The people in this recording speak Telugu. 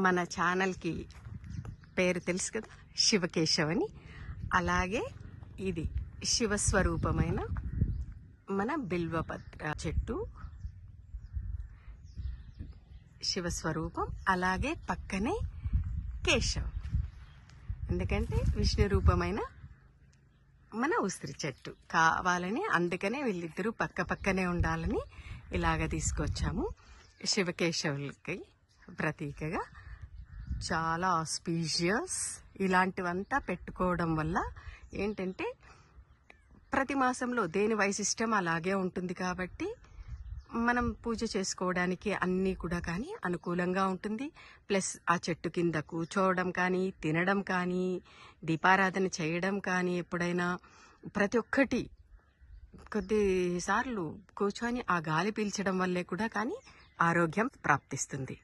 మన ఛానల్కి పేరు తెలుసు కదా, శివకేశవని. అలాగే ఇది శివస్వరూపమైన మన బిల్వపత్ర చెట్టు, శివస్వరూపం. అలాగే పక్కనే కేశవం, ఎందుకంటే విష్ణు రూపమైన మన ఉసిరి చెట్టు కావాలని, అందుకనే వీళ్ళిద్దరూ పక్క పక్కనే ఉండాలని ఇలాగ తీసుకొచ్చాము. శివకేశవులకి ప్రతీకగా చాలా ఆస్పీషియస్. ఇలాంటివంతా పెట్టుకోవడం వల్ల ఏంటంటే ప్రతి మాసంలో దేని వైశిష్టం అలాగే ఉంటుంది కాబట్టి మనం పూజ చేసుకోవడానికి అన్నీ కూడా కానీ అనుకూలంగా ఉంటుంది. ప్లస్ ఆ చెట్టు కింద కూర్చోవడం కానీ, తినడం కానీ, దీపారాధన చేయడం కానీ, ఎప్పుడైనా ప్రతి ఒక్కటి కొద్దిసార్లు కూర్చొని ఆ గాలి పీల్చడం వల్లే కూడా కానీ ఆరోగ్యం ప్రాప్తిస్తుంది.